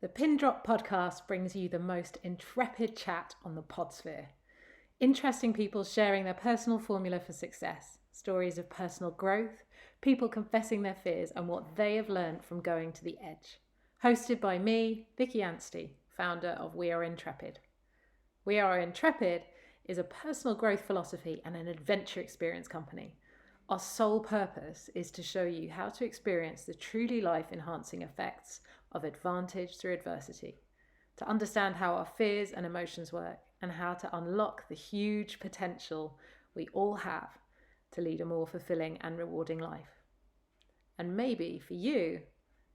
The Pin Drop podcast brings you the most intrepid chat on the podsphere. Interesting people sharing their personal formula for success, stories of personal growth, people confessing their fears and what they have learned from going to the edge. Hosted by me, Vicki Anstey, founder of We Are Intrepid. We Are Intrepid is a personal growth philosophy and an adventure experience company. Our sole purpose is to show you how to experience the truly life-enhancing effects of advantage through adversity, to understand how our fears and emotions work, and how to unlock the huge potential we all have to lead a more fulfilling and rewarding life. And maybe for you,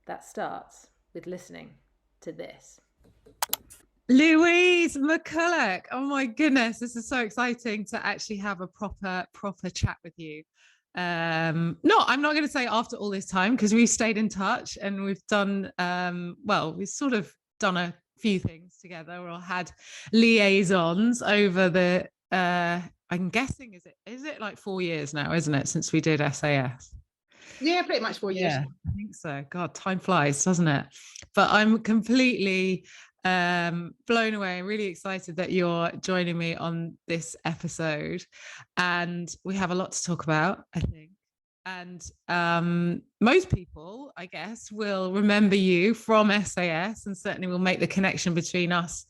that starts with listening to this. Louise McCullough. Oh my goodness, this is so exciting to actually have a proper chat with you. I'm not going to say after all this time, because we've stayed in touch and we've done we've sort of done a few things together or had liaisons over the I'm guessing is it like 4 years now, isn't it, since we did SAS? Yeah, pretty much 4 years. Yeah, I think so. God, time flies, doesn't it? But I'm completely blown away and really excited that you're joining me on this episode, and we have a lot to talk about, I think. And most people, I guess, will remember you from SAS, and certainly will make the connection between us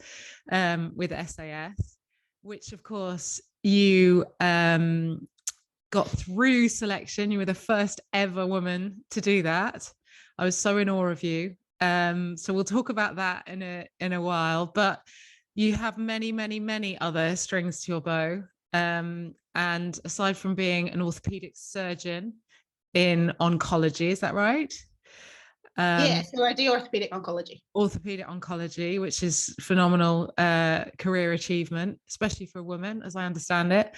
with SAS, which of course you got through selection. You were the first ever woman to do that. I was so in awe of you. So we'll talk about that in a while, but you have many other strings to your bow. And aside from being an orthopaedic surgeon in oncology, is that right? Yeah, so I do orthopaedic oncology, Which is phenomenal career achievement, especially for a woman, as I understand it.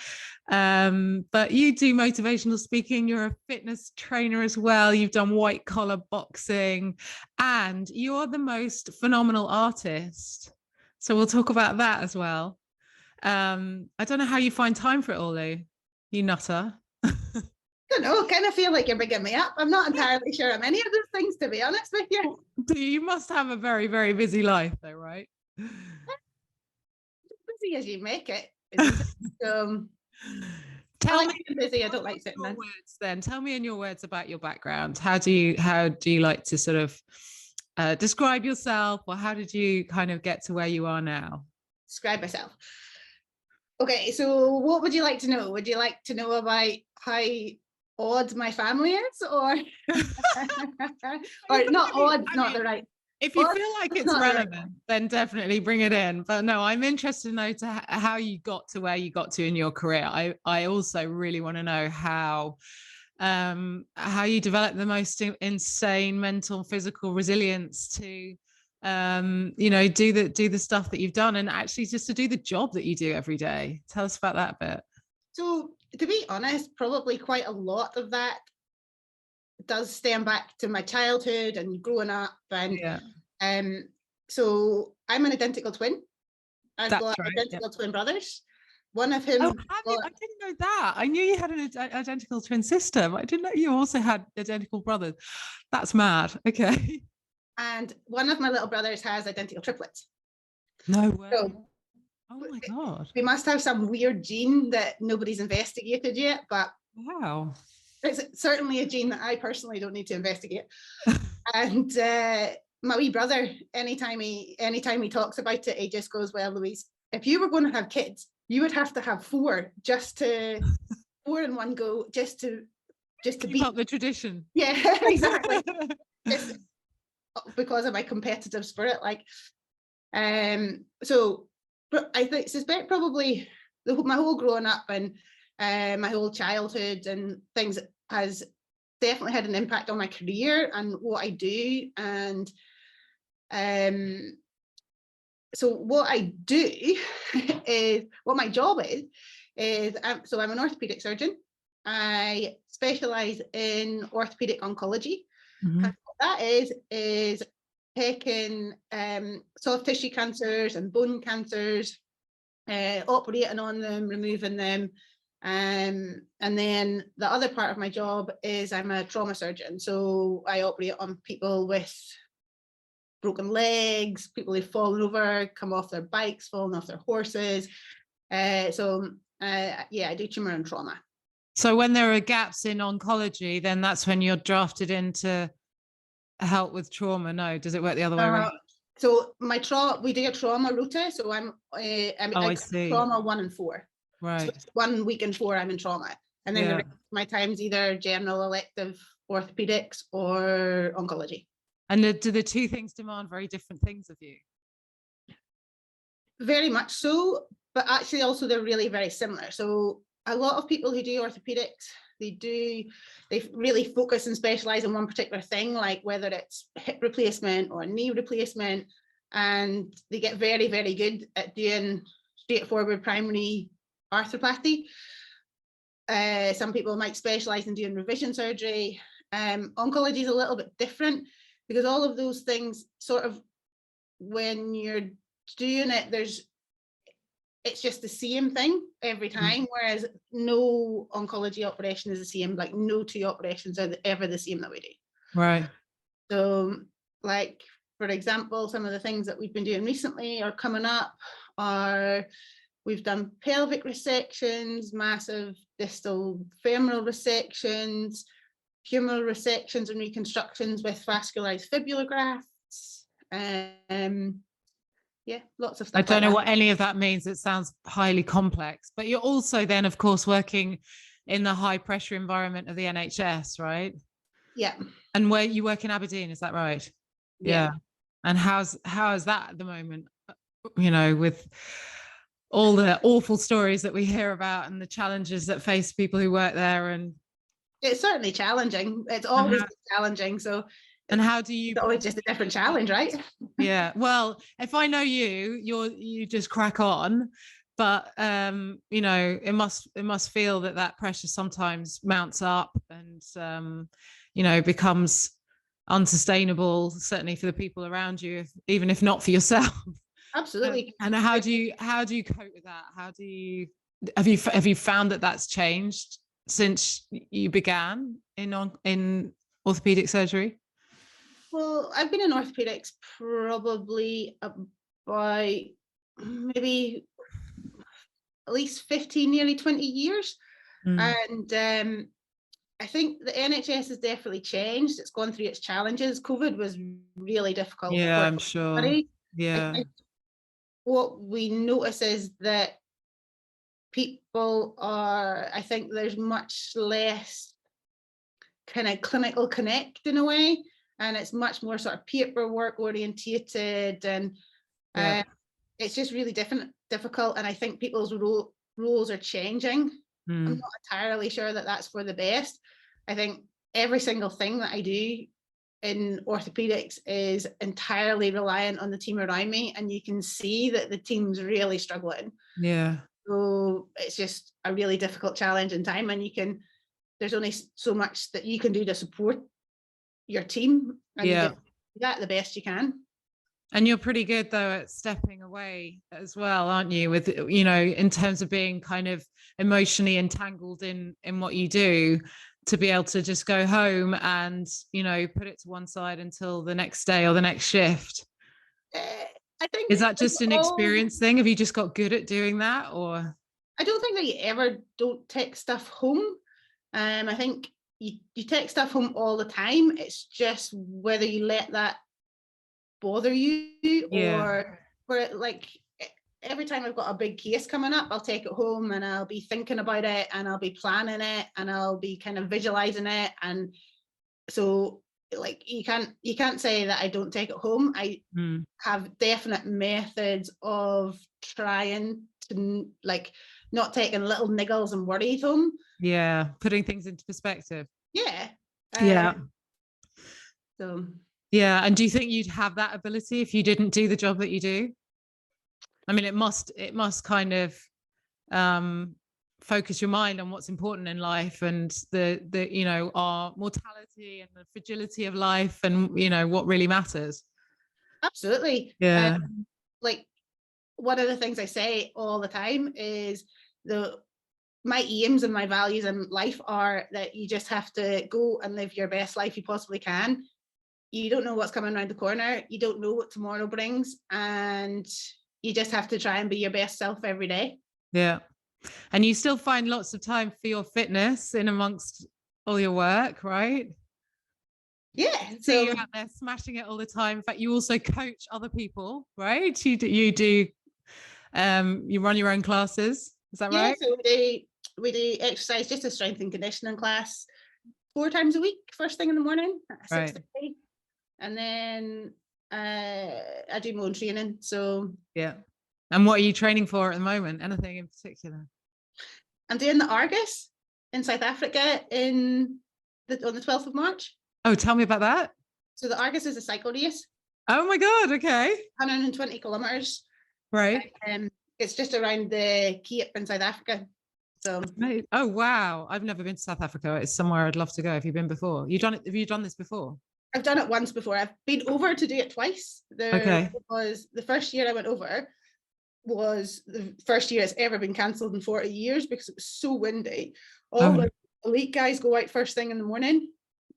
But you do motivational speaking. You're a fitness trainer as well. You've done white collar boxing, and you're the most phenomenal artist. So we'll talk about that as well. I don't know how you find time for it all, Lou. You nutter. I don't know, kind of feel like you're bigging me up. I'm not entirely sure I'm any of those things, to be honest with you. You must have a very busy life though, right? Busy as you make it. Tell me, busy. I don't like sitting down. Words then. Tell me in your words about your background. How do you like to sort of describe yourself, or how did you kind of get to where you are now? Describe myself. Okay, so what would you like to know? Would you like to know about how odd my family is, or or not odd, not the right. If you feel like it's relevant, then definitely bring it in. But no, I'm interested to know how you got to where you got to in your career. I also really want to know how you developed the most insane mental, physical resilience to do the stuff that you've done, and actually just to do the job that you do every day. Tell us about that a bit. So to be honest, probably quite a lot of that does stem back to my childhood and growing up, and so I'm an identical twin. I've got identical twin brothers. One of whom. Oh, I didn't know that. I knew you had an identical twin sister, but I didn't know you also had identical brothers. That's mad. Okay. And one of my little brothers has identical triplets. No way. So, oh my God. We must have some weird gene that nobody's investigated yet, but wow. It's certainly a gene that I personally don't need to investigate. And my wee brother, anytime he talks about it, he just goes, "Well, Louise, if you were going to have kids, you would have to have four in one go, just to keep up the tradition." Yeah, exactly. Just because of my competitive spirit, so I suspect probably my whole growing up and my whole childhood and things has definitely had an impact on my career and what I do. And so what I do is, what my job is so I'm an orthopaedic surgeon. I specialize in orthopaedic oncology. Mm-hmm. And what that is taking soft tissue cancers and bone cancers, operating on them, removing them. And then the other part of my job is I'm a trauma surgeon. So I operate on people with broken legs, people who've fallen over, come off their bikes, fallen off their horses. Yeah, I do tumor and trauma. So when there are gaps in oncology, then that's when you're drafted into help with trauma. No, does it work the other way around? So we do a trauma rota. So I see. Trauma 1 and 4. Right. So 1 week in 4, I'm in trauma, and then the rest of my time's either general elective orthopedics or oncology. And do the two things demand very different things of you? Very much so, but actually also they're really very similar. So a lot of people who do orthopedics, they really focus and specialize in one particular thing, like whether it's hip replacement or knee replacement, and they get very, very good at doing straightforward primary arthroplasty. Some people might specialize in doing revision surgery. Oncology is a little bit different, because all of those things sort of, when you're doing it, it's just the same thing every time, whereas no oncology operation is the same. Like no two operations are ever the same that we do. Right. So, like, for example, some of the things that we've been doing recently or coming up are, we've done pelvic resections, massive distal femoral resections, humeral resections and reconstructions with vascularized fibular grafts. Yeah, lots of stuff. I don't know what any of that means. It sounds highly complex, but you're also then, of course, working in the high pressure environment of the NHS, right? Yeah. And where you work in Aberdeen, is that right? Yeah. And how is that at the moment? You know, with all the awful stories that we hear about and the challenges that face people who work there. And it's certainly challenging. It's always challenging. So, and how do you? It's always just a different challenge, right? Yeah. Well, if I know you just crack on, but you know, it must feel that pressure sometimes mounts up and you know, becomes unsustainable, certainly for the people around you, even if not for yourself. Absolutely. And how do you cope with that? Have you found that that's changed since you began in orthopedic surgery? Well, I've been in orthopedics probably about maybe at least 15, nearly 20 years. And I think the NHS has definitely changed. It's gone through its challenges. COVID was really difficult. Yeah, I'm sure. Everybody. Yeah. What we notice is that I think there's much less kind of clinical connect in a way, and it's much more sort of paperwork orientated, and it's just really difficult. And I think people's roles are changing. I'm not entirely sure that that's for the best. I think every single thing that I do in orthopedics is entirely reliant on the team around me, and you can see that the team's really struggling. Yeah. So it's just a really difficult challenge in time, and there's only so much that you can do to support your team, and you do that the best you can. And you're pretty good though at stepping away as well, aren't you? With, you know, in terms of being kind of emotionally entangled in what you do, to be able to just go home and, you know, put it to one side until the next day or the next shift. I think, is that just an experience thing? Have you just got good at doing that, or? I don't think that you ever don't take stuff home. I think you take stuff home all the time. It's just whether you let that bother you, or like every time I've got a big case coming up, I'll take it home and I'll be thinking about it, and I'll be planning it, and I'll be kind of visualizing it. And so, like, you can't say that I don't take it home. I have definite methods of trying to, like, not taking little niggles and worries home. Yeah, putting things into perspective. Yeah. So. Yeah, and do you think you'd have that ability if you didn't do the job that you do? I mean, it must kind of focus your mind on what's important in life, and the you know, our mortality and the fragility of life, and, you know, what really matters. Absolutely. Yeah. Like, one of the things I say all the time is my aims and my values in life are that you just have to go and live your best life you possibly can. you don't know what's coming around the corner. You don't know what tomorrow brings, and you just have to try and be your best self every day. Yeah. And you still find lots of time for your fitness in amongst all your work, right? Yeah. So you're out there smashing it all the time. In fact, you also coach other people, right? You run your own classes. Is that right? Yeah, so we do exercise, just a strength and conditioning class 4 times a week, first thing in the morning at 6:30. And then I do my own training. So yeah. And what are you training for at the moment? Anything in particular? I'm doing the Argus in South Africa on the 12th of March. Oh, tell me about that. So the Argus is a cycle race. Oh my God, okay. 120 kilometers. Right. It's just around the Cape in South Africa. So oh wow, I've never been to South Africa. It's somewhere I'd love to go. Have you been before? Have you done this before? I've done it once before. I've been over to do it twice. Was the first year I went over was the first year it's ever been cancelled in 40 years because it was so windy. All the elite guys go out first thing in the morning,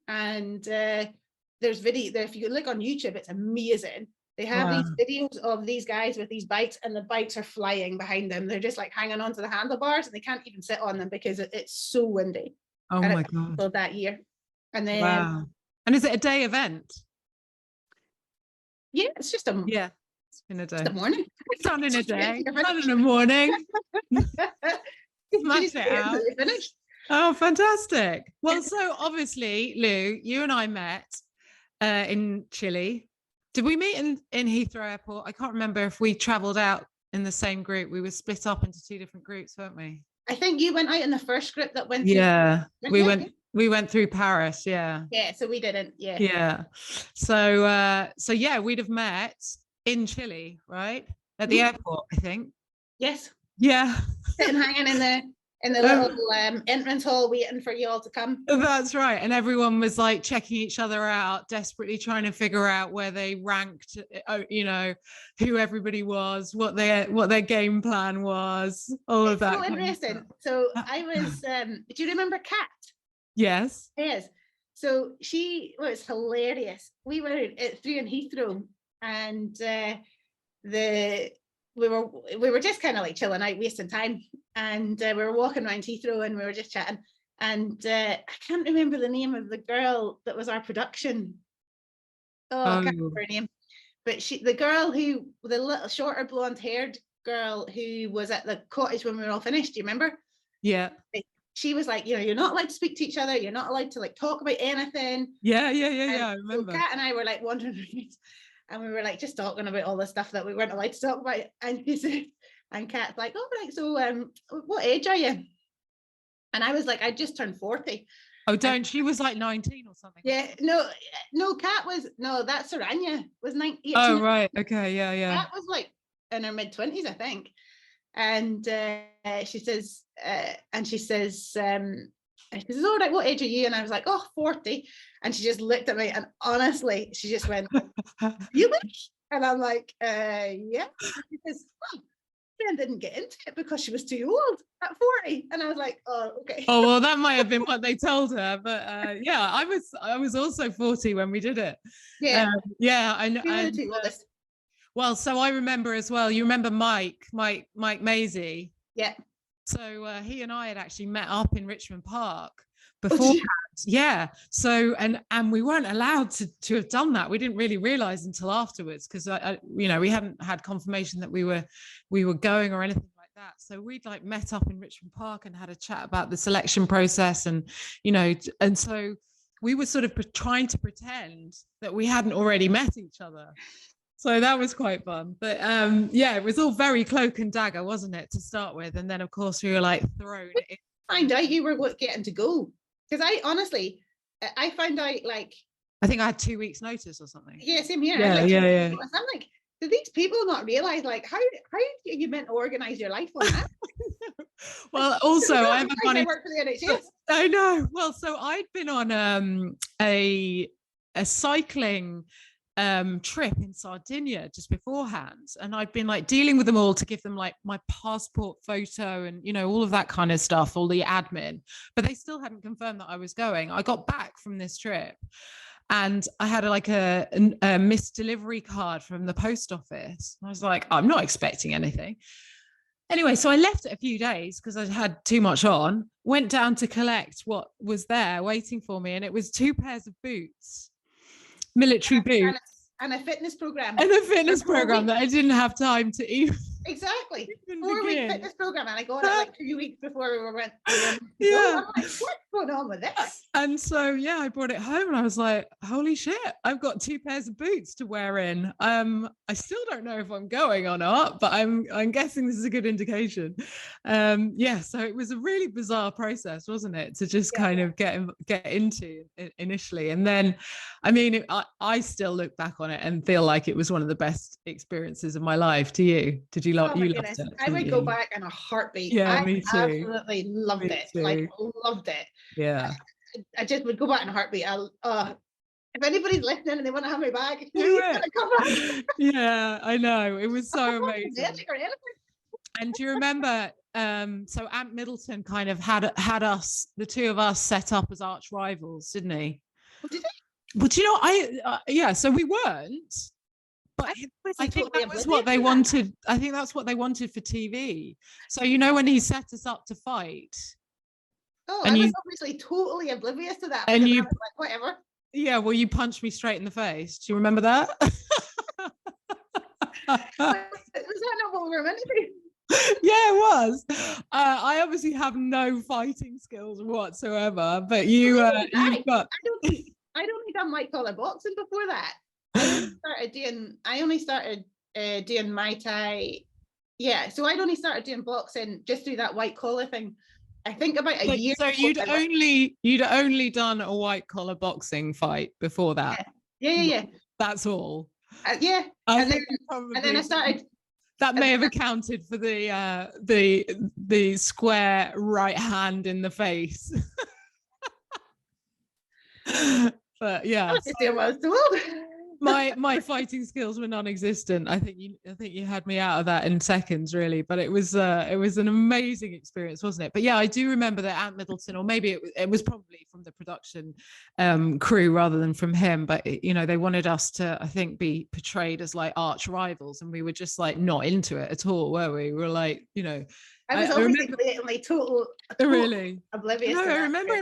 and there's video there. If you look on YouTube, it's amazing. They have these videos of these guys with these bikes, and the bikes are flying behind them. They're just like hanging onto the handlebars, and they can't even sit on them because it's so windy. Oh my God. So that year. And then And is it a day event? Yeah, it's just a in a day. The morning. Done in a day. Done in a morning. Smash it out. Finished. Oh, fantastic. Well, so obviously, Lou, you and I met in Chile. Did we meet in Heathrow Airport? I can't remember if we travelled out in the same group. We were split up into 2 different groups, weren't we? I think you went out in the first group that went. Yeah, we went through Paris. Yeah. Yeah, so we didn't. Yeah. Yeah. So yeah, we'd have met in Chile, right? At the airport, I think. Yes. Yeah. Sitting hanging in the little entrance hall waiting for you all to come. That's right. And everyone was like checking each other out, desperately trying to figure out where they ranked, you know, who everybody was, what their game plan was, all of that. So interesting. So I was, do you remember Kat? Yes. Yes. So she was hilarious. We were through in Heathrow, and we were just kind of like chilling out, wasting time, and we were walking around Heathrow, and we were just chatting, and I can't remember the name of the girl that was our production. I can't remember her name, but the girl the little shorter blonde haired girl who was at the cottage when we were all finished. Do you remember? Yeah. She was like, you know, you're not allowed to speak to each other. You're not allowed to like talk about anything. Yeah. I remember. So Kat and I were like wandering around, and we were like just talking about all the stuff that we weren't allowed to talk about. And she said, and Kat's like, oh, right, so what age are you? And I was like, I just turned 40. Oh, don't. She was like 19 or something. Yeah, no, Kat was, no, that's Saranya was 19. Oh, right. Okay, yeah. Kat was like in her mid-20s, I think. And she says, all right, what age are you? And I was like, oh, 40. And she just looked at me, and honestly, she just went, really? And I'm like, yeah. She says, oh, Jen didn't get into it because she was too old at 40. And I was like, oh, okay. Oh, well, that might have been what they told her. But yeah, I was also 40 when we did it. Yeah. Yeah, I know. Well, so I remember as well, you remember Mike Maisie? Yeah. So he and I had actually met up in Richmond Park beforehand. Yeah. So and we weren't allowed to have done that. We didn't really realize until afterwards, because we hadn't had confirmation that we were going or anything like that. So we'd like met up in Richmond Park and had a chat about the selection process, and and so we were sort of trying to pretend that we hadn't already met each other. So that was quite fun. But yeah, it was all very cloak and dagger, wasn't it, to start with? And then, of course, we were like thrown in. Find out you were getting to go. Because I found out like... I think I had 2 weeks notice or something. Yeah, same here. Yeah. I'm like, do these people not realise, like, how are you meant to organise your life like that? Well, also, I have a funny... I work for the NHS. I know. Well, so I'd been on a cycling trip in Sardinia just beforehand, and I'd been like dealing with them all to give them like my passport photo and all of that kind of stuff, all the admin, but they still hadn't confirmed that I was going. I got back from this trip and I had like a missed delivery card from the post office. I was like, I'm not expecting anything. Anyway, so I left it a few days because I had too much on, went down to collect what was there waiting for me. And it was 2 pairs of boots, military boots. And a fitness program. And a fitness program that I didn't have time to even. Exactly. 4-week fitness program. And I got it like 2 weeks before we went. Yeah. I'm like, what's going on with this? And so, yeah, I brought it home and I was like, holy shit, I've got 2 pairs of boots to wear in. I still don't know if I'm going or not, but I'm guessing this is a good indication. Yeah, so it was a really bizarre process, wasn't it? To just kind of get into initially. And then, I mean, I still look back on it and feel like it was one of the best experiences of my life. To you? Did you love you loved it? I would go back in a heartbeat. Yeah, me too. Absolutely loved it. Too. Like loved it. Yeah. I just would go back in a heartbeat. If anybody's listening and they want to have me back, do it. Yeah, I know. It was so amazing. And do you remember? So Ant Middleton kind of had us, the 2 of us, set up as arch rivals, didn't he? Oh, did he? But you know, yeah. So we weren't. But I think that was what they wanted. I think that's what they wanted for TV. So you know, when he set us up to fight. Oh, and I was obviously totally oblivious to that. And you, like, whatever. Yeah, well, you punched me straight in the face. Do you remember that? Was that not what we were meant to do? Yeah, it was. I obviously have no fighting skills whatsoever, but you've got. I'd only done white collar boxing before that. I only started doing Muay Thai. Yeah, so I'd only started doing boxing just through that white collar thing. I think about a year. So you'd only done a white collar boxing fight before that. Yeah. That's all. Yeah, and then I started. That may have accounted for the square right hand in the face. But yeah, my fighting skills were non-existent. I think you had me out of that in seconds, really. But it was an amazing experience, wasn't it? But yeah, I do remember that Ant Middleton, or maybe it was probably from the production crew rather than from him. But you know, they wanted us to, I think, be portrayed as like arch rivals, and we were just like not into it at all, were we? We were like, you know. I was obviously blatantly total really oblivious. No, I remember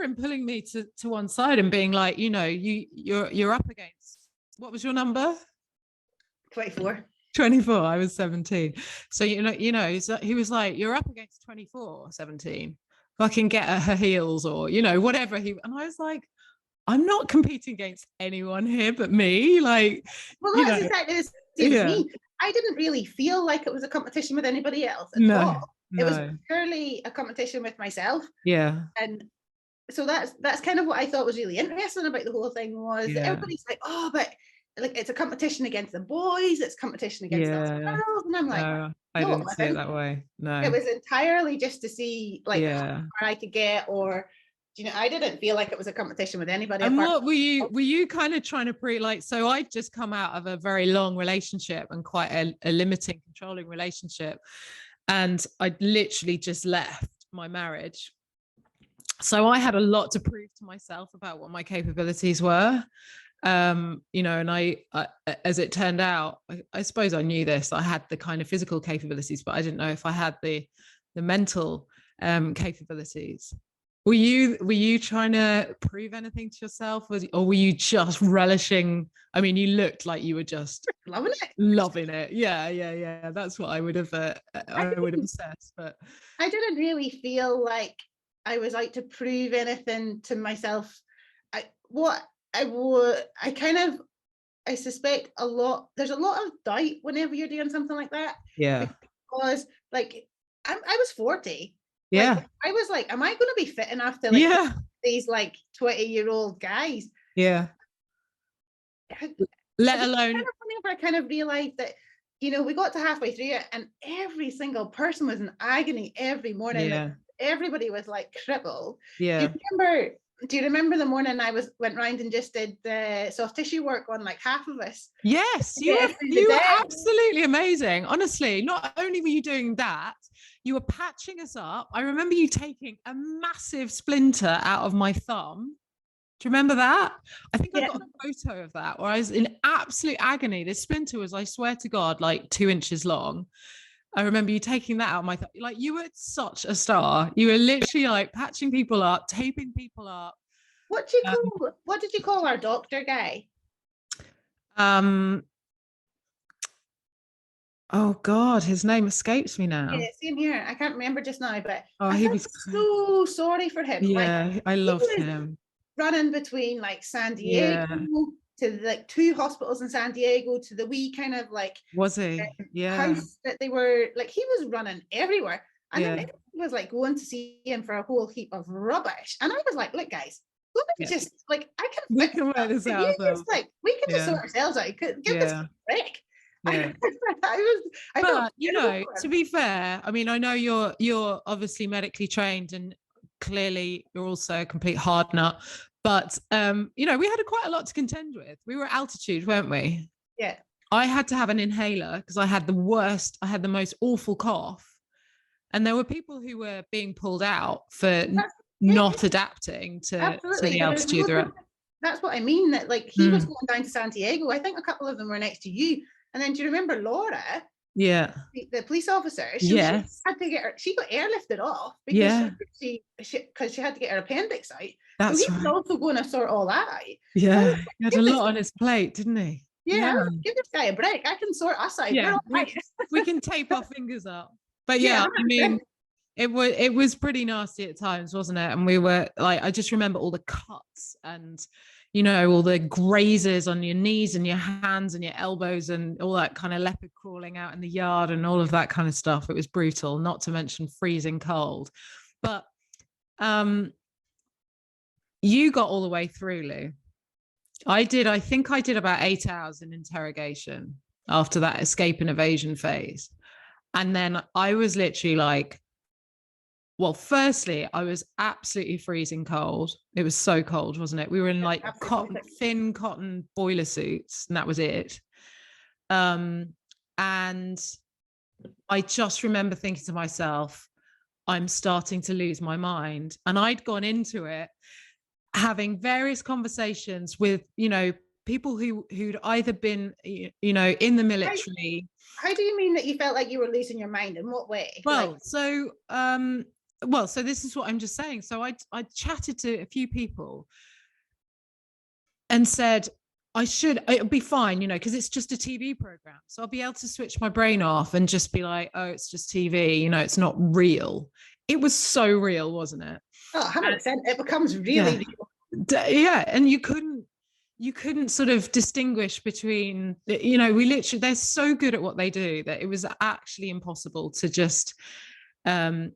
him pulling me to one side and being like, you know, you're up against, what was your number? 24. 24. I was 17. So you know, he was like, you're up against 24, 17. Fucking get at her heels, or you know, whatever. And I was like, I'm not competing against anyone here but me. Like, well, that's exactly the same as me. I didn't really feel like it was a competition with anybody else at all. It was purely a competition with myself. Yeah. And so that's kind of what I thought was really interesting about the whole thing, was that everybody's like, oh, but like it's a competition against the boys, it's competition against the girls. And I'm like, no, I didn't see it that way. No. It was entirely just to see like where I could get, or you know, I didn't feel like it was a competition with anybody. And what were you kind of trying to like, so I'd just come out of a very long relationship and quite a limiting, controlling relationship. And I'd literally just left my marriage. So I had a lot to prove to myself about what my capabilities were. You know, and I as it turned out, I suppose I knew this, I had the kind of physical capabilities, but I didn't know if I had the mental capabilities. Were you trying to prove anything to yourself, or were you just relishing? I mean, you looked like you were just loving it. Yeah. That's what I would have assessed. But I didn't really feel like I was out to prove anything to myself. I suspect there's a lot of doubt whenever you're doing something like that. Yeah. Because like I was 40. Yeah. Like, I was like, am I going to be fit enough to like these like 20-year-old guys? Yeah. Let alone. Whenever I kind of realized that, you know, we got to halfway through it and every single person was in agony every morning. Yeah. Like, everybody was like crippled. Yeah. Do you remember the morning I went round and just did the soft tissue work on like half of us? Yes, you were absolutely amazing. Honestly, not only were you doing that, you were patching us up. I remember you taking a massive splinter out of my thumb Do you remember that? I think I Yeah. got a photo of that where I was in absolute agony. This splinter was, I swear to God, like 2 inches long. I remember you taking that out of my like, you were such a star. You were literally like patching people up, taping people up. What did you call our doctor guy? Oh God, his name escapes me now. Yeah, same here. I can't remember just now, but I He felt was so sorry for him. yeah, I loved him. Running between like San Diego Yeah. to the, like 2 hospitals in San Diego to the wee kind of like Was he? Yeah. house that they were like, he was running everywhere. And then it was like going to see him for a whole heap of rubbish. And I was like, look, guys, just like, I can we can wear this out. Like, we can just sort ourselves out. Give this a break. Yeah. But you know, to be fair, I mean, I know you're obviously medically trained and clearly you're also a complete hard nut, but you know, we had quite a lot to contend with. We were at altitude, weren't we? Yeah. I had to have an inhaler because I had the most awful cough, and there were people who were being pulled out for not adapting to the altitude. That's what I mean, that like he was going down to San Diego. I think a couple of them were next to you. And then do you remember Laura? Yeah. The police officer. She had to get her, she got airlifted off because she had to get her appendix out. That's so he was also going to sort all that out. Yeah. He had a lot on his plate, didn't he? Yeah. Give this guy a break. I can sort us out. Yeah. We can tape our fingers up. But yeah, I mean, it was pretty nasty at times, wasn't it? And we were like, I just remember all the cuts and, you know, all the grazes on your knees and your hands and your elbows and all that kind of leopard crawling out in the yard and all of that kind of stuff. It was brutal, not to mention freezing cold. But you got all the way through, Lou. I think I did about 8 hours in interrogation after that escape and evasion phase. And then I was literally like, well, firstly, I was absolutely freezing cold. It was so cold, wasn't it? We were in like thin cotton boiler suits, and that was it. And I just remember thinking to myself, I'm starting to lose my mind. And I'd gone into it having various conversations with, you know, people who'd either been, you know, in the military. How do you mean that you felt like you were losing your mind? In what way? Well, so this is what I'm just saying. So I chatted to a few people and said, it'll be fine, you know, because it's just a TV program. So I'll be able to switch my brain off and just be like, oh, it's just TV, you know, it's not real. It was so real, wasn't it? Oh, 100%. It becomes really real. Yeah. And you couldn't sort of distinguish between, you know, they're so good at what they do that it was actually impossible to just kind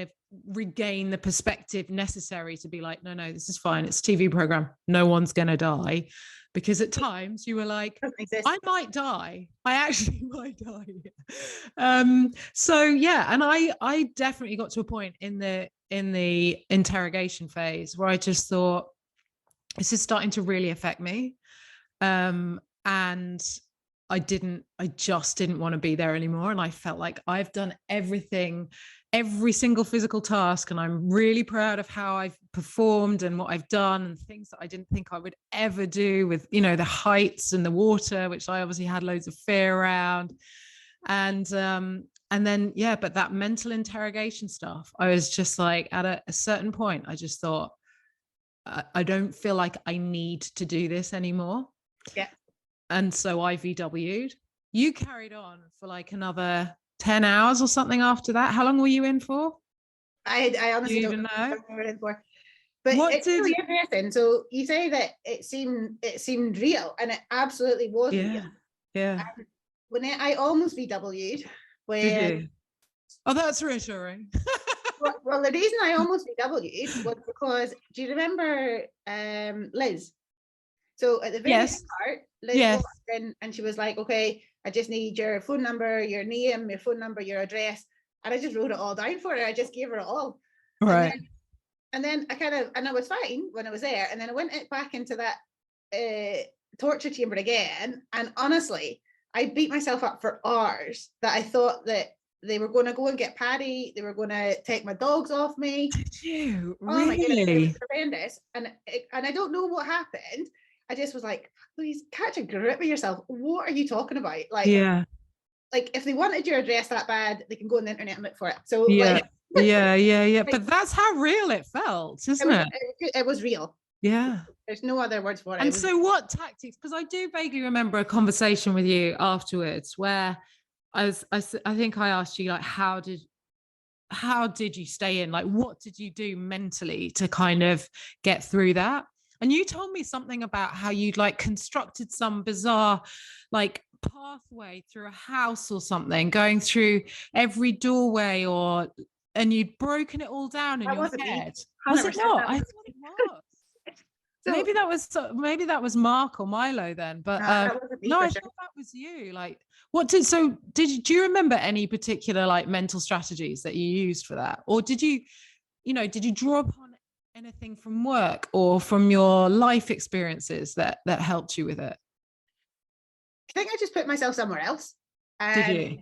of regain the perspective necessary to be like, no, this is fine. It's a TV program. No one's going to die. Because at times you were like, I might die. I actually might die. So yeah, and I definitely got to a point in the interrogation phase where I just thought, this is starting to really affect me. And I just didn't want to be there anymore. And I felt like I've done every single physical task, and I'm really proud of how I've performed and what I've done and things that I didn't think I would ever do with, you know, the heights and the water, which I obviously had loads of fear around. And then, yeah, but that mental interrogation stuff, I was just like, at a certain point, I just thought, I don't feel like I need to do this anymore. Yeah. And so I VW'd. You carried on for like another 10 hours or something after that. How long were you in for? I honestly don't know. What we were in for. But it's really interesting. So you say that it seemed real, and it absolutely was real. Yeah. When I almost VW'd, when oh, that's reassuring. well, the reason I almost VW'd was because, do you remember Liz? So at the very start, Liz walked in and she was like, okay, I just need your phone number, your name, your phone number, your address. And I just wrote it all down for her. I just gave her it all. Right. And then I was fine when I was there. And then I went back into that torture chamber again. And honestly, I beat myself up for hours that I thought that they were going to go and get Paddy. They were going to take my dogs off me. Did you? Oh my goodness, it Really? was horrendous. And I don't know what happened. I just was like, please catch a grip of yourself. What are you talking about? Like, Yeah. like if they wanted your address that bad, they can go on the internet and look for it. So Yeah. like, Yeah. But that's how real it felt, isn't it? It was real. Yeah. There's no other words for it. And so what tactics, because I do vaguely remember a conversation with you afterwards where I think I asked you, like, how did you stay in? Like, what did you do mentally to kind of get through that? And you told me something about how you'd like constructed some bizarre like pathway through a house or something, going through every doorway, and you'd broken it all down in your head. Was it not? I thought it was. So, maybe that was Mark or Milo then, but no, I thought that was you. Like, do you remember any particular like mental strategies that you used for that, or did you draw upon anything from work or from your life experiences that helped you with it? I think I just put myself somewhere else. Did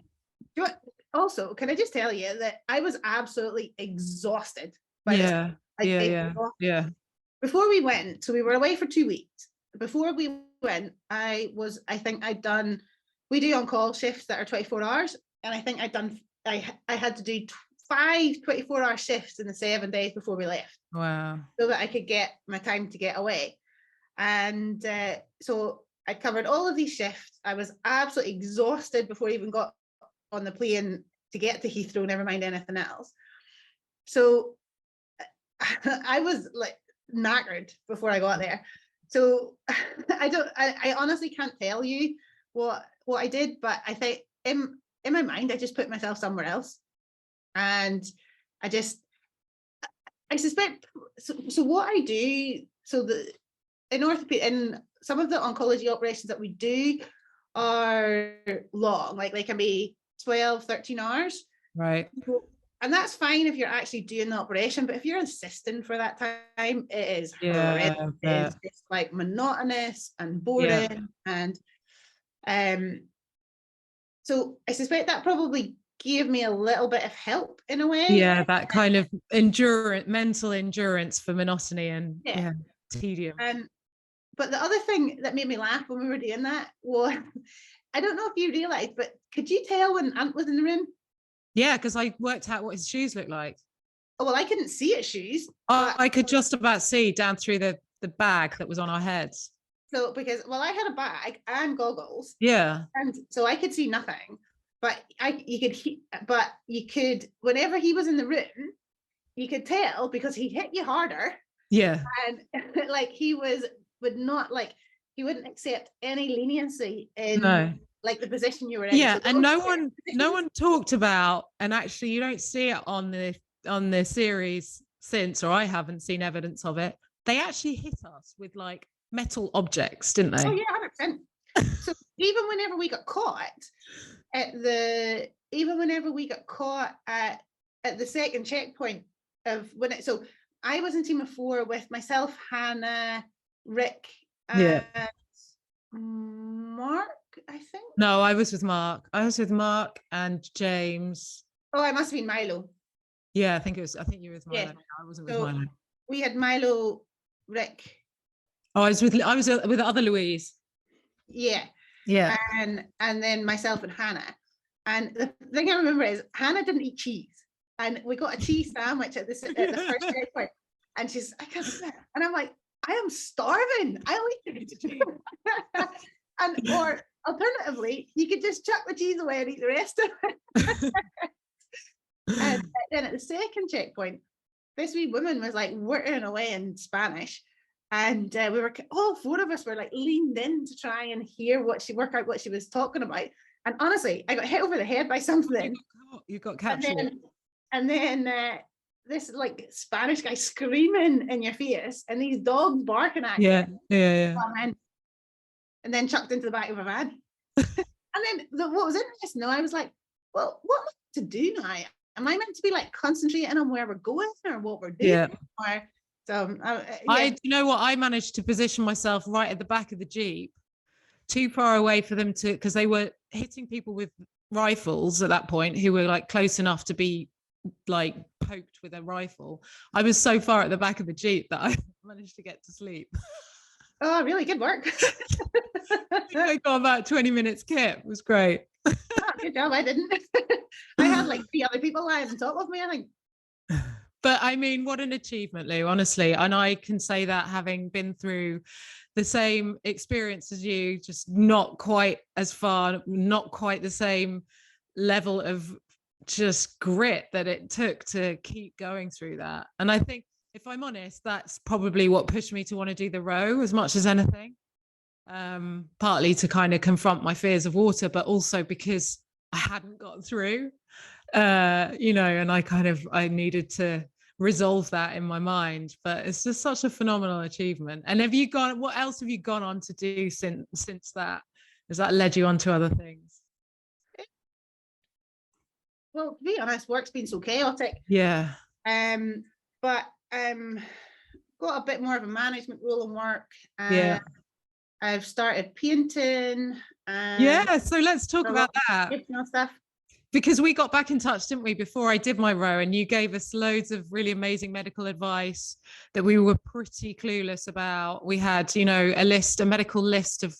you? Also, can I just tell you that I was absolutely exhausted by this. Yeah. Before we went, so we were away for 2 weeks. Before we went, we do on-call shifts that are 24 hours. And I think I had to do 5 24-hour shifts in the 7 days before we left. Wow. So that I could get my time to get away. And so I covered all of these shifts. I was absolutely exhausted before I even got on the plane to get to Heathrow, never mind anything else. So I was like knackered before I got there. So I honestly can't tell you what I did, but I think in my mind, I just put myself somewhere else. And I suspect, so what I do, in orthopedic, in some of the oncology operations that we do are long, like they can be 12, 13 hours. Right. And that's fine if you're actually doing the operation, but if you're assisting for that time, it is horrendous. It's like monotonous and boring. And so I suspect that probably gave me a little bit of help in a way. Yeah, that kind of mental endurance for monotony and tedium. But the other thing that made me laugh when we were doing that was, I don't know if you realised, but could you tell when Ant was in the room? Yeah, because I worked out what his shoes looked like. Oh, well, I couldn't see his shoes. I could just about see down through the bag that was on our heads. So, because, well, I had a bag and goggles. Yeah. And so I could see nothing. But you could, whenever he was in the room, you could tell because he hit you harder. Yeah. And like he wouldn't accept any leniency in like the position you were in. Yeah, so and no one talked about, and actually you don't see it on the series since, or I haven't seen evidence of it. They actually hit us with like metal objects, didn't they? Oh yeah, 100%. So even whenever we got caught at the second checkpoint so I was in team of 4 with myself, Hannah, Rick, and Mark, I think. No, I was with Mark. And James. Oh, I must have been Milo. Yeah, I think you were with Milo. Yeah. I wasn't with Milo. We had Milo, Rick. Oh, I was with the other Louise. Yeah. Yeah. And then myself and Hannah. And the thing I remember is Hannah didn't eat cheese. And we got a cheese sandwich at the first checkpoint. And she's, I can't do that. And I'm like, I am starving. I'll eat it. Or alternatively, you could just chuck the cheese away and eat the rest of it. And then at the second checkpoint, this wee woman was like whittling away in Spanish. And we were, all 4 of us were like leaned in to try and work out what she was talking about. And honestly, I got hit over the head by something. You got captured. And then this like Spanish guy screaming in your face and these dogs barking at you. Yeah. And then chucked into the back of a van. And then what was interesting though, I was like, well, what am I to do now? Am I meant to be like concentrating on where we're going or what we're doing? Yeah. So you know what? I managed to position myself right at the back of the Jeep too far away for them to, because they were hitting people with rifles at that point who were like close enough to be like poked with a rifle. I was so far at the back of the Jeep that I managed to get to sleep. Oh, really good work. I got about 20 minutes kip. It was great. Oh, good job. I didn't. I had like 3 other people lying on top of me, I think. But I mean, what an achievement, Lou, honestly. And I can say that having been through the same experience as you, just not quite as far, not quite the same level of just grit that it took to keep going through that. And I think, if I'm honest, that's probably what pushed me to want to do the row as much as anything. Partly to kind of confront my fears of water, but also because I hadn't gotten through, and I needed to resolve that in my mind. But it's just such a phenomenal achievement. And what else have you gone on to do since that? Has that led you on to other things? Well, to be honest, work's been so chaotic. Yeah. But got a bit more of a management role in work. Yeah. I've started painting. So let's talk about that. Stuff. Because we got back in touch, didn't we, before I did my row, and you gave us loads of really amazing medical advice that we were pretty clueless about. We had, a medical list of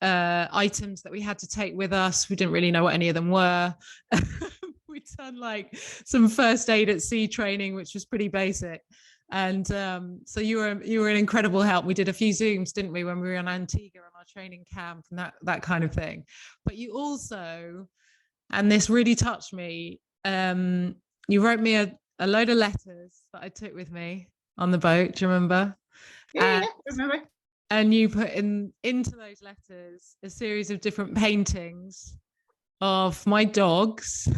items that we had to take with us. We didn't really know what any of them were. We'd done like some first aid at sea training, which was pretty basic. And so you were an incredible help. We did a few Zooms, didn't we, when we were in Antigua on our training camp and that kind of thing. But you also, and this really touched me, you wrote me a load of letters that I took with me on the boat. Do you remember? Yeah, I remember. And you put into those letters a series of different paintings of my dogs.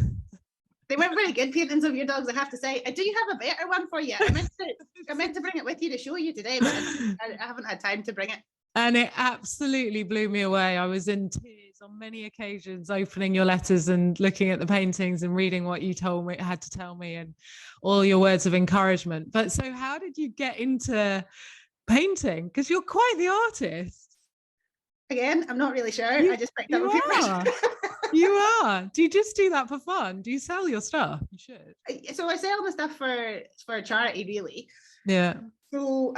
They weren't very good paintings of your dogs, I have to say. I do have a better one for you. I meant to bring it with you to show you today, but I haven't had time to bring it. And it absolutely blew me away. I was in tears on many occasions, opening your letters and looking at the paintings and reading what you had to tell me, and all your words of encouragement. But so how did you get into painting? Because you're quite the artist. Again, I'm not really sure. I just picked up a paintbrush. You are. Do you just do that for fun? Do you sell your stuff? You should. So I sell my stuff for charity, really. Yeah. So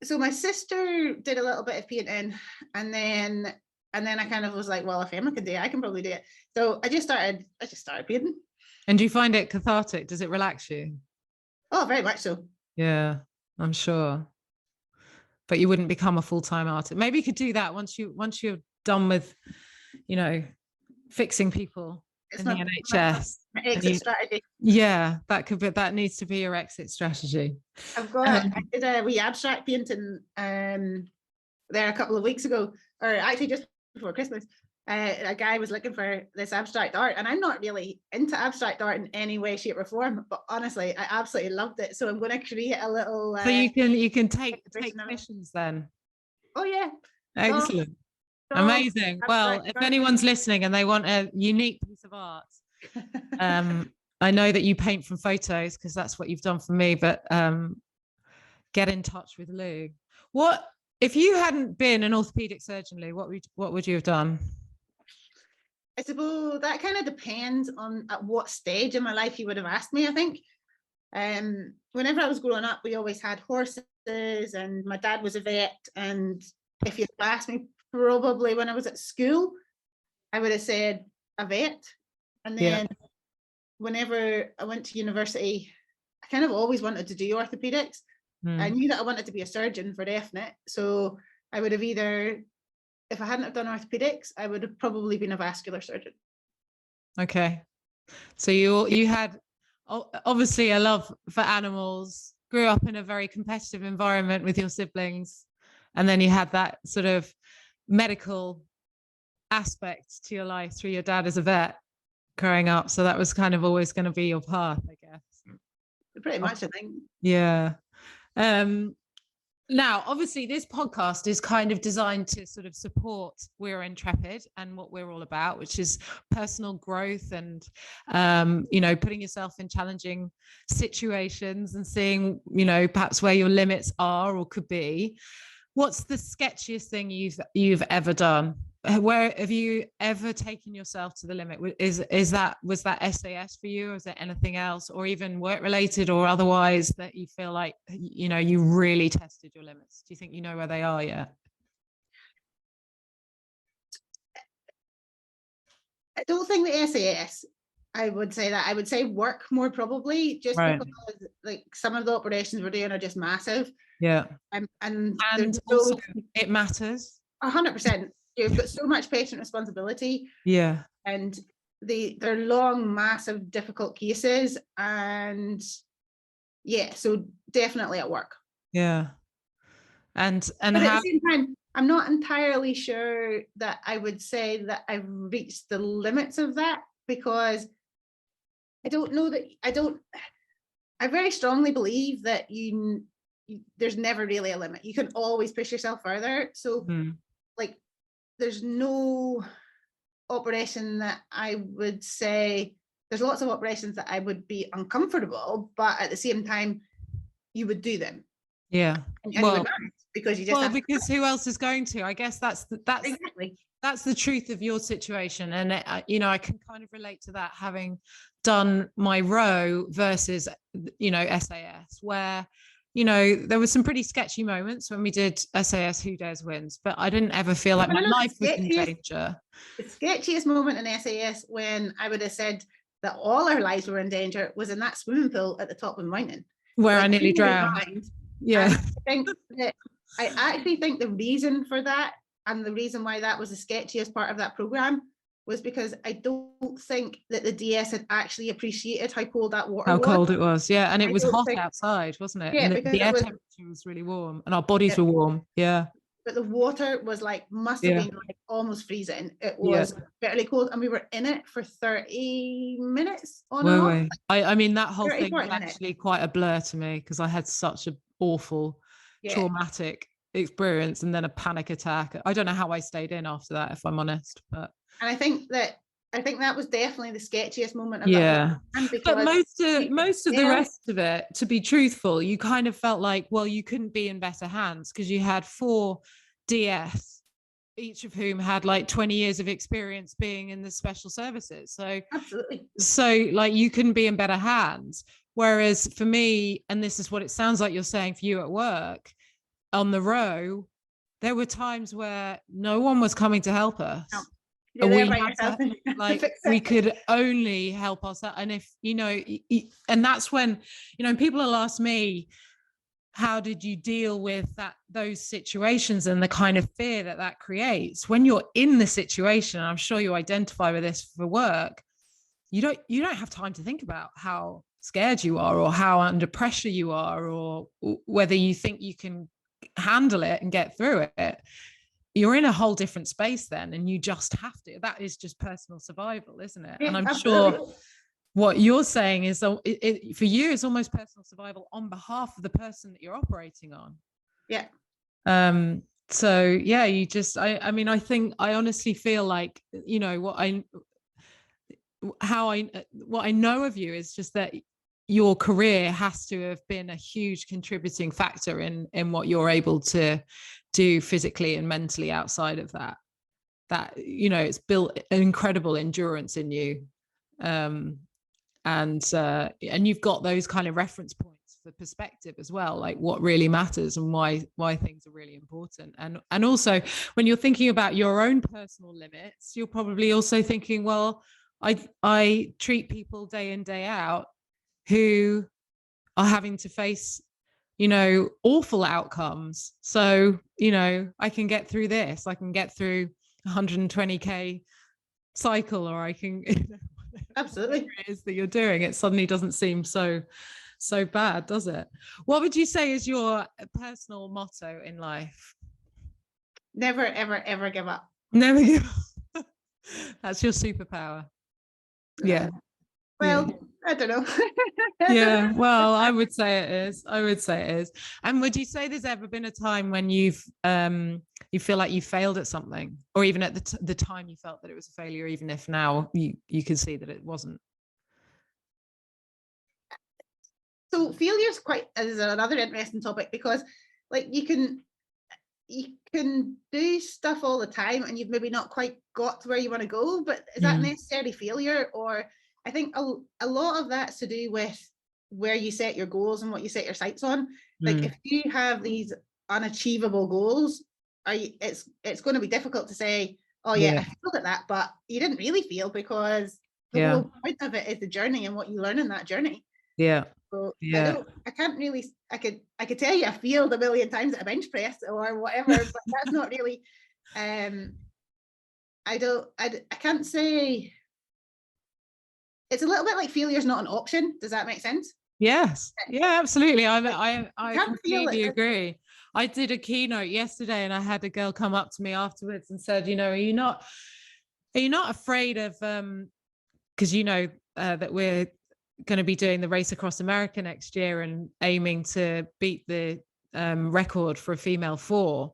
so my sister did a little bit of painting, and then I kind of was like, well, if Emma can do it, I can probably do it. So I just started painting. And do you find it cathartic? Does it relax you? Oh, very much so. Yeah, I'm sure. But you wouldn't become a full-time artist. Maybe you could do that once you're done with, fixing people in the NHS. Exit strategy. Yeah, that needs to be your exit strategy. I did a wee abstract painting there a couple of weeks ago, or actually just before Christmas. A guy was looking for this abstract art, and I'm not really into abstract art in any way, shape, or form, but honestly, I absolutely loved it. So I'm going to create a little. So you can take commissions then. Oh yeah. Excellent. Amazing. Well, if anyone's listening and they want a unique piece of art, I know that you paint from photos because that's what you've done for me, but get in touch with Lou. What if you hadn't been an orthopaedic surgeon, Lou? What would you have done? I suppose that kind of depends on at what stage in my life you would have asked me, I think. Whenever I was growing up, we always had horses, and my dad was a vet, and if you'd asked me probably when I was at school, I would have said a vet. And then whenever I went to university, I kind of always wanted to do orthopaedics. I knew that I wanted to be a surgeon for definite. So I would have either, if I hadn't have done orthopaedics, I would have probably been a vascular surgeon. Okay. So you had obviously a love for animals, grew up in a very competitive environment with your siblings, and then you had that sort of medical aspect to your life through your dad as a vet growing up. So that was kind of always going to be your path, I guess. Pretty much, I think. Yeah. Now, obviously, this podcast is kind of designed to sort of support We're Intrepid and what we're all about, which is personal growth and, putting yourself in challenging situations and seeing, perhaps where your limits are or could be. What's the sketchiest thing you've ever done? Where have you ever taken yourself to the limit? Was that SAS for you, or is there anything else, or even work related or otherwise, that you feel like, you know, you really tested your limits? Do you think you know where they are yet? I don't think the SAS. I would say that. I would say work more probably, just Right. because like some of the operations we're doing are just massive. Yeah. And also it matters. 100%. You've got so much patient responsibility. Yeah. And they're long, massive, difficult cases. And yeah, so definitely at work. Yeah. And but how, at the same time, I'm not entirely sure that I would say that I've reached the limits of that, because I don't know that I very strongly believe that there's never really a limit. You can always push yourself further. So like, there's no operation that I would say, there's lots of operations that I would be uncomfortable, but at the same time, you would do them. Yeah. And well, you would not, because you just because who else is going to? I guess that's exactly. That's the truth of your situation. And, you know, I can kind of relate to that, having done my row versus, you know, SAS, where, you know, there were some pretty sketchy moments when we did SAS Who Dares Wins, but I didn't ever feel like my life was in danger. The sketchiest moment in SAS, when I would have said that all our lives were in danger, was in that swimming pool at the top of the mountain, where I nearly drowned. Yeah. I actually think the reason for that, and the reason why that was the sketchiest part of that program, was because I don't think that the DS had actually appreciated how cold that water was. How cold it was, yeah. And it was hot outside, wasn't it? Yeah, and the air temperature was really warm, and our bodies were warm. Yeah. But the water was like, must have been like almost freezing. It was fairly cold, and we were in it for 30 minutes on and off. I mean, that whole thing was actually quite a blur to me, because I had such an awful traumatic experience and then a panic attack. I don't know how I stayed in after that, if I'm honest. But and I think that was definitely the sketchiest moment of that. But most of the rest of it, to be truthful, you kind of felt like, well, you couldn't be in better hands, because you had 4 DS, each of whom had like 20 years of experience being in the special services. So absolutely. So like, you couldn't be in better hands. Whereas for me, and this is what it sounds like you're saying for you at work, on the row, there were times where no one was coming to help us. No. We had to, like, we could only help ourselves. And if, you know, and that's when, you know, people will ask me, how did you deal with those situations and the kind of fear that creates when you're in the situation? I'm sure you identify with this for work. You don't have time to think about how scared you are, or how under pressure you are, or whether you think you can handle it and get through it. You're in a whole different space then, and you just have to. That is just personal survival, isn't it? And I'm sure what you're saying is, for you, it's almost personal survival on behalf of the person that you're operating on. Yeah. So yeah, you just, I mean, I think, I honestly feel like, you know, what I know of you is just that your career has to have been a huge contributing factor in what you're able to do physically and mentally outside of that, you know, it's built an incredible endurance in you. And you've got those kind of reference points for perspective as well, like what really matters and why things are really important. And also, when you're thinking about your own personal limits, you're probably also thinking, well, I treat people day in, day out who are having to face, you know, awful outcomes. So, you know, I can get through this. I can get through 120K cycle, or I can, you know, absolutely, it is that you're doing, it suddenly doesn't seem so bad, does it? What would you say is your personal motto in life? Never, ever, ever give up. Never give up. That's your superpower. Yeah. Well, yeah. I don't know. Yeah, well, I would say it is. And would you say there's ever been a time when you feel like you failed at something, or even at the time you felt that it was a failure, even if now you can see that it wasn't? So failure is another interesting topic, because like, you can, you can do stuff all the time and you've maybe not quite got to where you want to go, but is that necessarily failure? Or I think a lot of that's to do with where you set your goals and what you set your sights on. Like if you have these unachievable goals, it's going to be difficult to say, oh yeah, I failed at that, but you didn't really fail, because the whole point of it is the journey and what you learn in that journey. So I can't really, I could tell you I failed a million times at a bench press or whatever, but that's not really, I can't say. It's a little bit like failure's not an option. Does that make sense? Yes. Yeah, absolutely. I completely agree. I did a keynote yesterday and I had a girl come up to me afterwards and said, you know, are you not afraid of, because you know that we're going to be doing the Race Across America next year and aiming to beat the record for a female 4.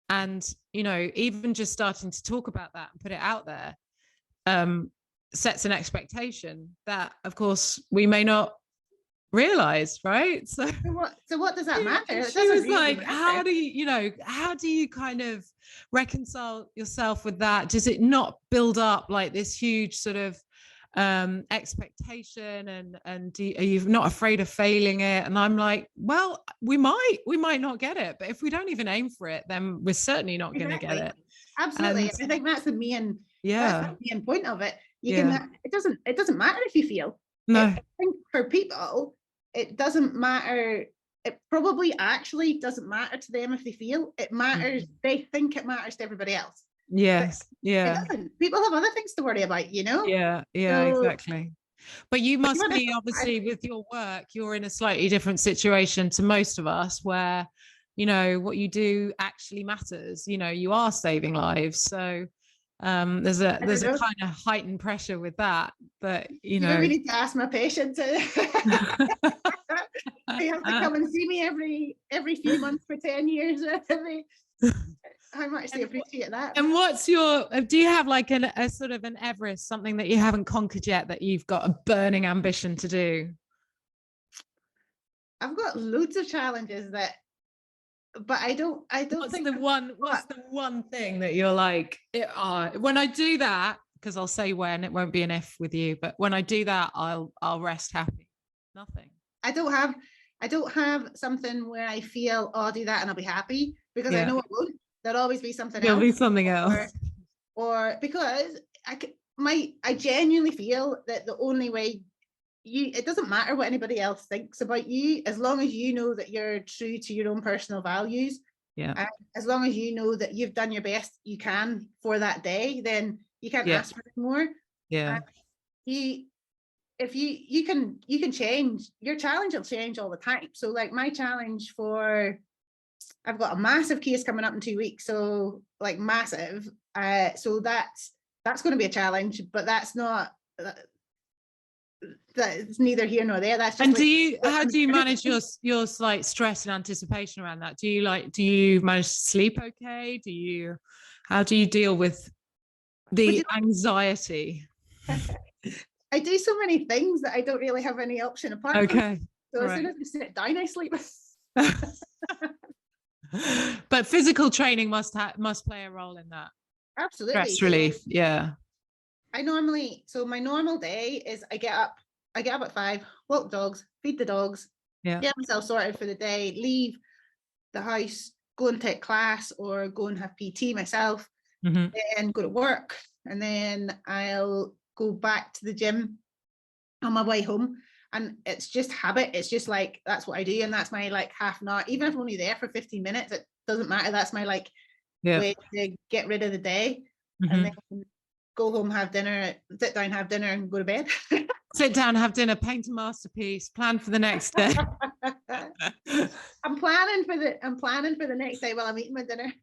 And, you know, even just starting to talk about that and put it out there sets an expectation that, of course, we may not realize, right? So what does that matter? She was like, how do you kind of reconcile yourself with that? Does it not build up like this huge sort of expectation, and are you not afraid of failing it? And I'm like, well, we might not get it, but if we don't even aim for it, then we're certainly not going to get it. Absolutely. And I think that's the main point of it. It doesn't matter if you fail. No. I think for people, it doesn't matter. It probably actually doesn't matter to them if they fail. It matters. They think it matters to everybody else. Yes. It doesn't. People have other things to worry about, you know? Yeah, exactly. But you must be, obviously, with your work, you're in a slightly different situation to most of us, where, you know, what you do actually matters. You know, you are saving lives. So there's a kind of heightened pressure with that. But you know, maybe need to ask my patient to they have to come and see me every few months for 10 years. How much they appreciate that. And do you have like a sort of an Everest, something that you haven't conquered yet that you've got a burning ambition to do? I've got loads of challenges but I don't what's the one thing that you're like, when I do that, because I'll say when, it won't be an if with you, but when I do that, I'll rest happy? Nothing. I don't have something where I feel, oh, I'll do that and I'll be happy, because I know it won't. There'll always be something else. There'll be something else. Or because I genuinely feel that the only way it doesn't matter what anybody else thinks about you, as long as you know that you're true to your own personal values. Yeah. As long as you know that you've done your best you can for that day, then you can't ask for more. Yeah. If you can change, your challenge will change all the time. So like my challenge I've got a massive case coming up in 2 weeks, so like massive. So that's going to be a challenge, but that's neither here nor there. That's just. And how do you manage your like stress and anticipation around that? Do you manage to sleep okay? How do you deal with the anxiety? I do so many things that I don't really have any option apart from. So as soon as I sit down, I sleep. But physical training must play a role in that. Absolutely. Stress relief. Yeah. My normal day is I get up at 5, walk dogs, feed the dogs, get myself sorted for the day, leave the house, go and take class or go and have PT myself, and go to work. And then I'll go back to the gym on my way home. And it's just habit. It's just like, that's what I do. And that's my like half an hour. Even if I'm only there for 15 minutes, it doesn't matter. That's my like way to get rid of the day. And then go home, have dinner, sit down, have dinner and go to bed. Sit down, have dinner, paint a masterpiece, plan for the next day. I'm planning for the next day while I'm eating my dinner.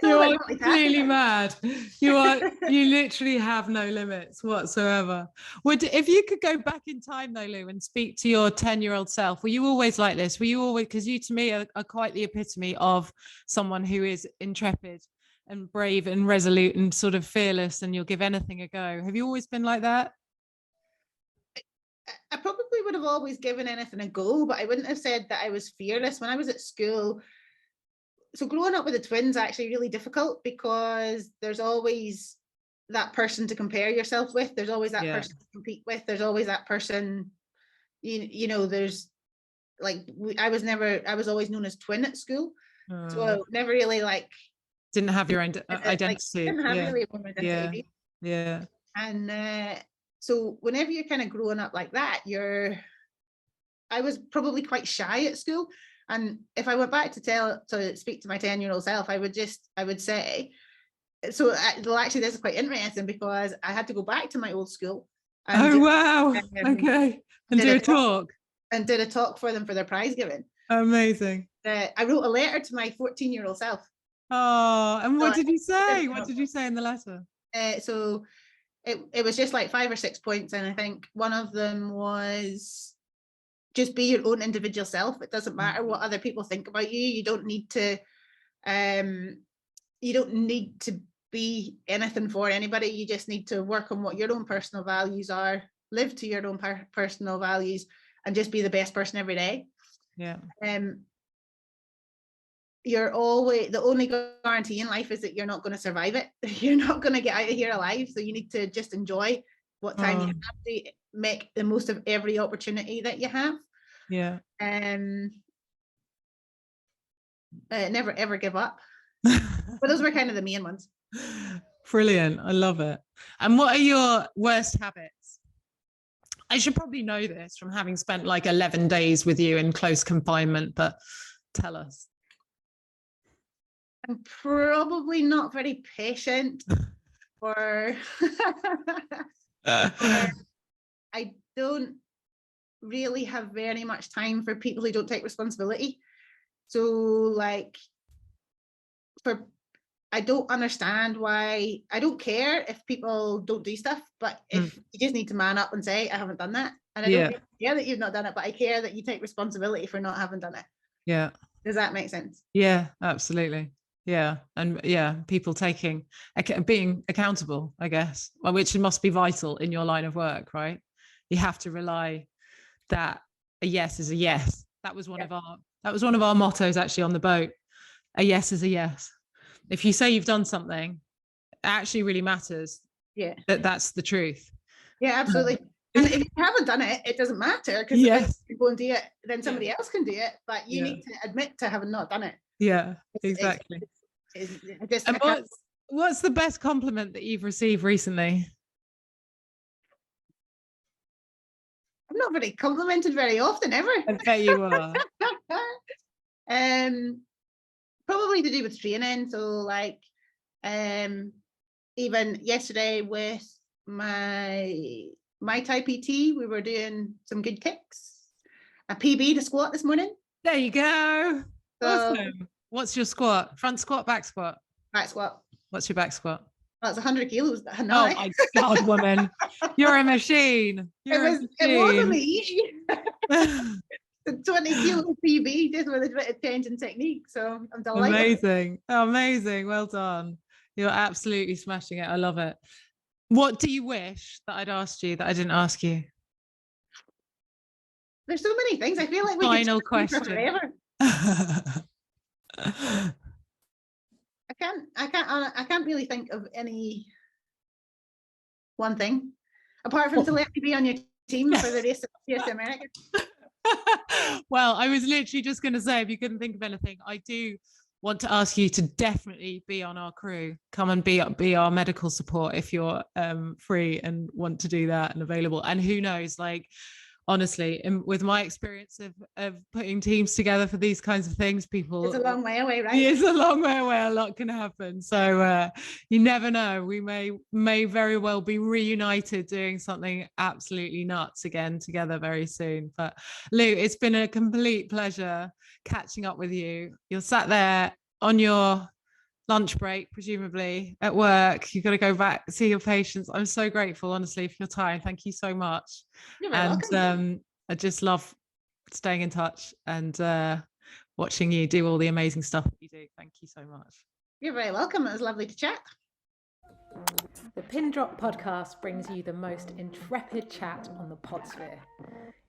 You are completely mad. You literally have no limits whatsoever. If you could go back in time though, Lou, and speak to your 10-year-old self, were you always like this? Were you always, because you to me are quite the epitome of someone who is intrepid and brave and resolute and sort of fearless, and you'll give anything a go. Have you always been like that? I probably would have always given anything a go, but I wouldn't have said that I was fearless when I was at school. So growing up with the twins actually really difficult, because there's always that person to compare yourself with. There's always that person to compete with. There's always that person, you know, there's like, I was always known as twin at school. So I never really didn't have your own identity. Like, didn't have really one identity. Yeah. And so whenever you're kind of growing up like that, I was probably quite shy at school. And if I went back to speak to my 10-year-old self, I would say, so actually this is quite interesting, because I had to go back to my old school. And wow. Okay. And do a talk. And did a talk for them for their prize giving. Amazing. I wrote a letter to my 14-year-old self. Oh, and what did you say? What did you say in the letter? So it was just like 5 or 6 points, and I think one of them was just be your own individual self. It doesn't matter what other people think about you. You don't need to be anything for anybody. You just need to work on what your own personal values are, live to your own personal values, and just be the best person every day. Yeah. You're always, the only guarantee in life is that you're not going to survive it. You're not going to get out of here alive. So you need to just enjoy what time you have, to make the most of every opportunity that you have. Yeah. Never ever give up. But those were kind of the main ones. Brilliant. I love it. And what are your worst habits? I should probably know this from having spent like 11 days with you in close confinement, but tell us. I'm probably not very patient, or I don't really have very much time for people who don't take responsibility. So like, I don't understand why. I don't care if people don't do stuff, but if you just need to man up and say, I haven't done that. And I don't care that you've not done it, but I care that you take responsibility for not having done it. Yeah. Does that make sense? Yeah, absolutely. Yeah. And people being accountable, I guess, which must be vital in your line of work, right? You have to rely that a yes is a yes. That was one of our mottos actually on the boat. A yes is a yes. If you say you've done something, it actually really matters. Yeah. That's the truth. Yeah, absolutely. And if you haven't done it, it doesn't matter, because if you go and do it, then somebody else can do it. But you need to admit to having not done it. Yeah, exactly. And what's the best compliment that you've received recently? I'm not very complimented very often, ever. I bet you are. Probably to do with training. So like, even yesterday with my Muay Thai PT, we were doing some good kicks. A PB to squat this morning. There you go. So, awesome. What's your squat? Front squat, back squat? Back squat. What's your back squat? That's 100 kilos. Oh my God, woman. You're a machine. It wasn't easy. 20 kilo PB just with a bit of change in technique. So I'm delighted. Amazing. Amazing. Well done. You're absolutely smashing it. I love it. What do you wish that I'd asked you that I didn't ask you? There's so many things. I feel like we final question. Forever. I can't really think of any one thing apart from to let me be on your team for the rest of CS America. Well, I was literally just going to say, if you couldn't think of anything, I do want to ask you to definitely be on our crew. Come and be our medical support if you're free and want to do that and available. And who knows, like, honestly, with my experience of putting teams together for these kinds of things, people, it's a long way away, right? It's a long way away. A lot can happen. So you never know. We may very well be reunited doing something absolutely nuts again together very soon. But Lou, it's been a complete pleasure catching up with you. You're sat there on your lunch break, presumably at work. You've got to go back, see your patients. I'm so grateful, honestly, for your time. Thank you so much. You're welcome. I just love staying in touch and watching you do all the amazing stuff that you do. Thank you so much. You're very welcome. It was lovely to chat. The Pin Drop podcast brings you the most intrepid chat on the podsphere.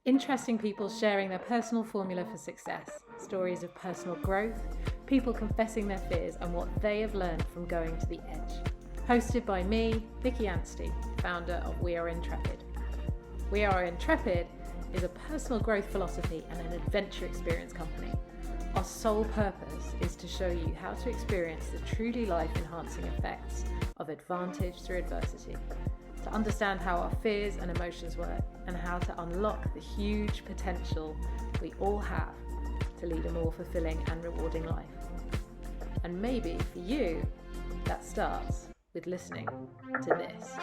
Interesting people sharing their personal formula for success, stories of personal growth, people confessing their fears and what they have learned from going to the edge. Hosted by me, Vicki Anstey, founder of We Are Intrepid. We Are Intrepid is a personal growth philosophy and an adventure experience company. Our sole purpose is to show you how to experience the truly life-enhancing effects of advantage through adversity, to understand how our fears and emotions work, and how to unlock the huge potential we all have to lead a more fulfilling and rewarding life. And maybe for you, that starts with listening to this.